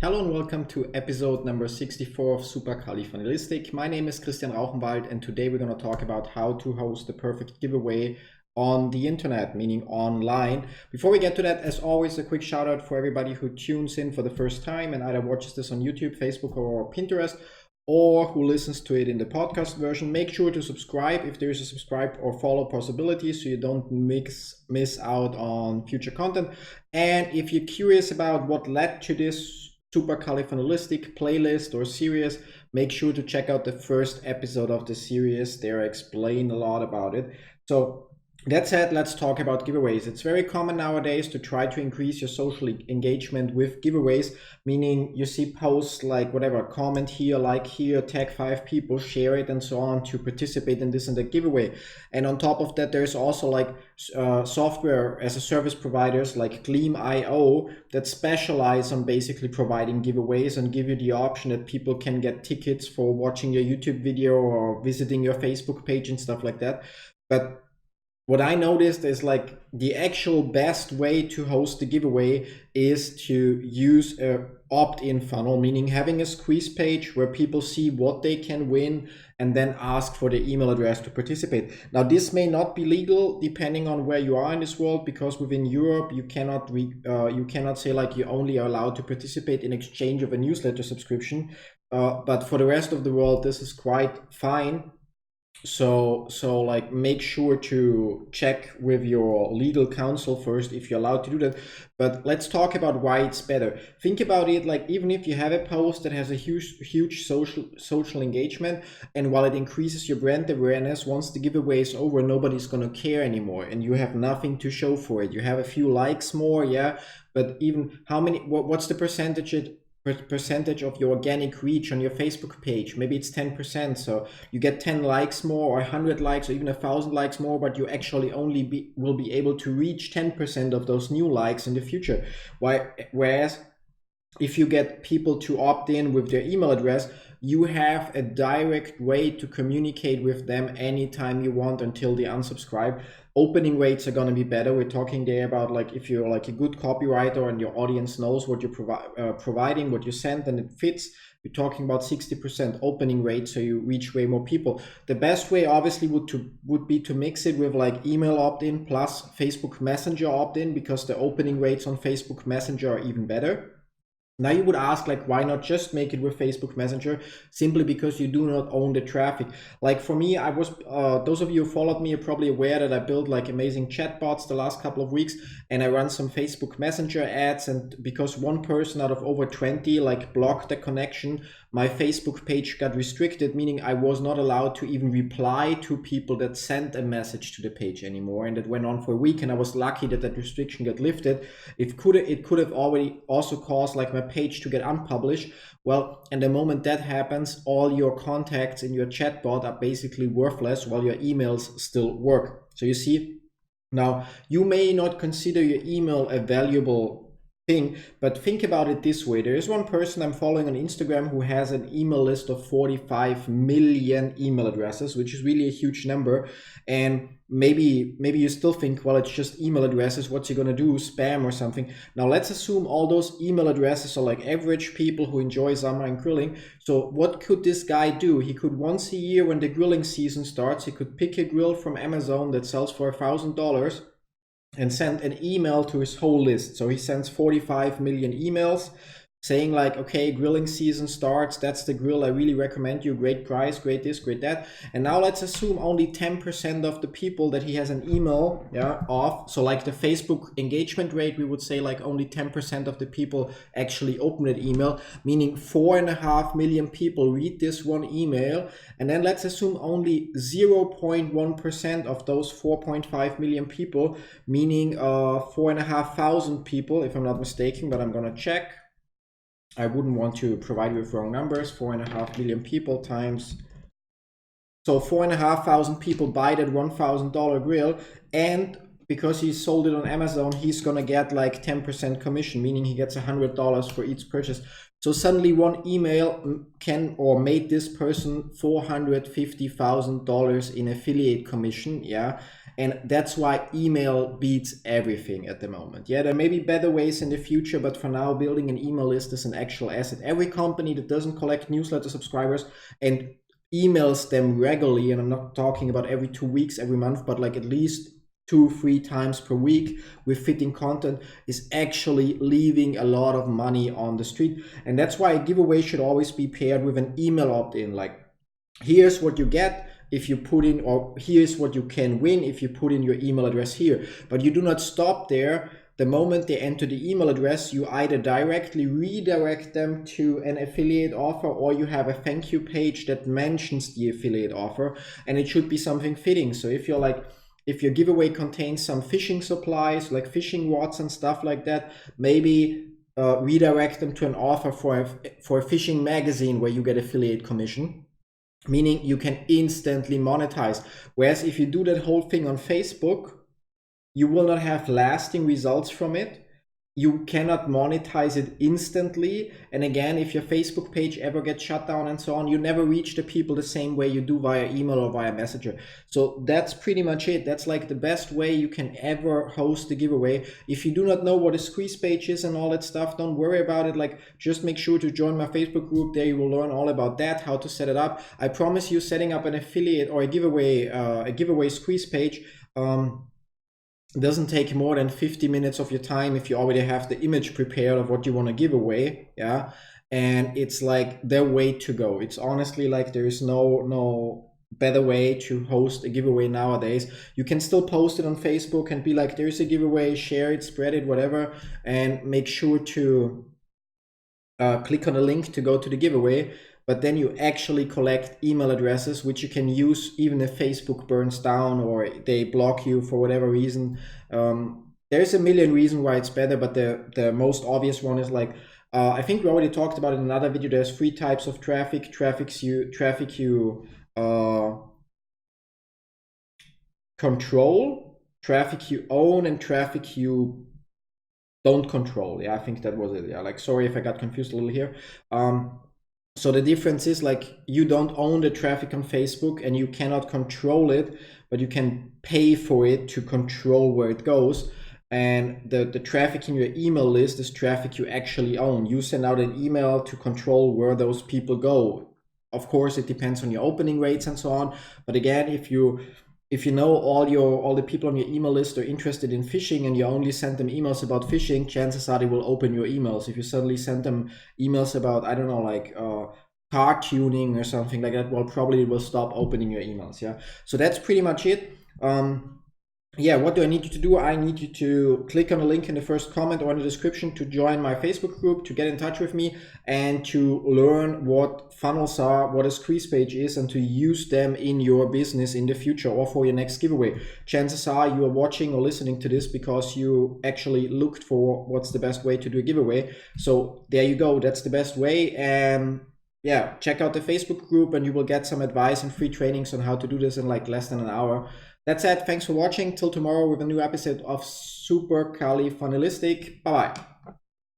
Hello and welcome to episode number 64 of Supercalifragilistic. My name is Christian Rauchenwald and today we're going to talk about how to host the perfect giveaway on the internet, meaning online. Before we get to that, as always, a quick shout out for everybody who tunes in for the first time and either watches this on YouTube, Facebook, or Pinterest, or who listens to it in the podcast version. Make sure to subscribe if there is a subscribe or follow possibility so you don't miss out on future content. And if you're curious about what led to this Supercalifragilistic playlist or series, make sure to check out the first episode of the series. There I explain a lot about it. So that said, let's talk about giveaways. It's very common nowadays to try to increase your social engagement with giveaways, meaning you see posts like whatever, comment here, like here, tag 5 people, share it, and so on to participate in this and that giveaway. And on top of that, there's also like software as a service providers like Gleam.io that specialize on basically providing giveaways and give you the option that people can get tickets for watching your YouTube video or visiting your Facebook page and stuff like that. But what I noticed is like the actual best way to host the giveaway is to use a opt-in funnel, meaning having a squeeze page where people see what they can win and then ask for the email address to participate. Now, this may not be legal depending on where you are in this world, because within Europe you cannot say like you only are allowed to participate in exchange of a newsletter subscription. But for the rest of the world, this is quite fine. So like make sure to check with your legal counsel first if you're allowed to do that. But let's talk about why it's better. Think about it, like even if you have a post that has a huge social engagement, and while it increases your brand awareness, once the giveaway is over, nobody's gonna care anymore and you have nothing to show for it. You have a few likes more, yeah, but even what's the percentage of your organic reach on your Facebook page? Maybe it's 10%, so you get 10 likes more or 100 likes or even 1,000 likes more, but you actually only will be able to reach 10% of those new likes in the future. Whereas if you get people to opt in with their email address, you have a direct way to communicate with them anytime you want until they unsubscribe. Opening rates are going to be better. We're talking there about like if you're like a good copywriter and your audience knows what you're providing, what you send, and it fits, you're talking about 60% opening rate, so you reach way more people. The best way obviously would be to mix it with like email opt-in plus Facebook Messenger opt-in, because the opening rates on Facebook Messenger are even better. Now you would ask, like, why not just make it with Facebook Messenger? Simply because you do not own the traffic. Like for me, those of you who followed me are probably aware that I built like amazing chatbots the last couple of weeks, and I run some Facebook Messenger ads. And because one person out of over 20 like blocked the connection, my Facebook page got restricted, meaning I was not allowed to even reply to people that sent a message to the page anymore. And that went on for a week, and I was lucky that restriction got lifted. It could have already also caused like my page to get unpublished. Well, and the moment that happens, all your contacts in your chatbot are basically worthless while your emails still work. So you see, now you may not consider your email a valuable thing, but think about it this way. There is one person I'm following on Instagram who has an email list of 45 million email addresses, which is really a huge number. And maybe you still think, well, it's just email addresses, what's he gonna do, spam or something? Now let's assume all those email addresses are like average people who enjoy summer and grilling. So what could this guy do? He could once a year, when the grilling season starts, he could pick a grill from Amazon that sells for $1,000 and send an email to his whole list. So he sends 45 million emails saying like, okay, grilling season starts, that's the grill, I really recommend you, great price, great this, great that. And now let's assume only 10% of the people that he has an email of, so like the Facebook engagement rate, we would say like only 10% of the people actually open that email, meaning 4.5 million people read this one email. And then let's assume only 0.1% of those 4.5 million people, meaning 4,500 people, if I'm not mistaken, but I'm gonna check. I wouldn't want to provide you with wrong numbers. 4.5 million people times, so 4,500 people buy that $1,000 grill, and because he sold it on Amazon, he's gonna get like 10% commission, meaning he gets $100 for each purchase. So suddenly one email made this person $450,000 in affiliate commission, yeah. And that's why email beats everything at the moment. Yeah, there may be better ways in the future, but for now, building an email list is an actual asset. Every company that doesn't collect newsletter subscribers and emails them regularly, and I'm not talking about every 2 weeks, every month, but like at least 2-3 times per week with fitting content, is actually leaving a lot of money on the street. And that's why a giveaway should always be paired with an email opt-in. Like, here's what you get if you put in, or here's what you can win if you put in your email address here. But you do not stop there. The moment they enter the email address, you either directly redirect them to an affiliate offer, or you have a thank you page that mentions the affiliate offer, and it should be something fitting. So if your giveaway contains some fishing supplies like fishing rods and stuff like that, maybe redirect them to an offer for a fishing magazine where you get affiliate commission, meaning you can instantly monetize. Whereas if you do that whole thing on Facebook, you will not have lasting results from it. You cannot monetize it instantly. And again, if your Facebook page ever gets shut down and so on, you never reach the people the same way you do via email or via Messenger. So that's pretty much it. That's like the best way you can ever host a giveaway. If you do not know what a squeeze page is and all that stuff, don't worry about it. Like, just make sure to join my Facebook group. There you will learn all about that, how to set it up. I promise you, setting up an affiliate or a giveaway squeeze page, doesn't take more than 50 minutes of your time if you already have the image prepared of what you want to give away. Yeah, and it's like the way to go. It's honestly like there is no better way to host a giveaway nowadays. You can still post it on Facebook and be like, there's a giveaway, share it, spread it, whatever, and make sure to click on the link to go to the giveaway. But then you actually collect email addresses, which you can use even if Facebook burns down or they block you for whatever reason. There's a million reasons why it's better, but the most obvious one is like, I think we already talked about it in another video. There's 3 types of traffic: traffic you control, traffic you own, and traffic you don't control. Yeah, I think that was it. Yeah, like, sorry if I got confused a little here. So the difference is, like, you don't own the traffic on Facebook and you cannot control it, but you can pay for it to control where it goes. And the traffic in your email list is traffic you actually own. You send out an email to control where those people go. Of course, it depends on your opening rates and so on. But again, if you know all the people on your email list are interested in fishing and you only send them emails about fishing, chances are they will open your emails. If you suddenly send them emails about, I don't know, like car tuning or something like that, well, probably it will stop opening your emails. Yeah. So that's pretty much it. Yeah, what do I need you to do? I need you to click on the link in the first comment or in the description to join my Facebook group, to get in touch with me, and to learn what funnels are, what a squeeze page is, and to use them in your business in the future or for your next giveaway. Chances are you are watching or listening to this because you actually looked for what's the best way to do a giveaway. So there you go. That's the best way. Yeah, check out the Facebook group and you will get some advice and free trainings on how to do this in like less than an hour. That's it. Thanks for watching. Till tomorrow with a new episode of Super Califragilistic. Bye-bye.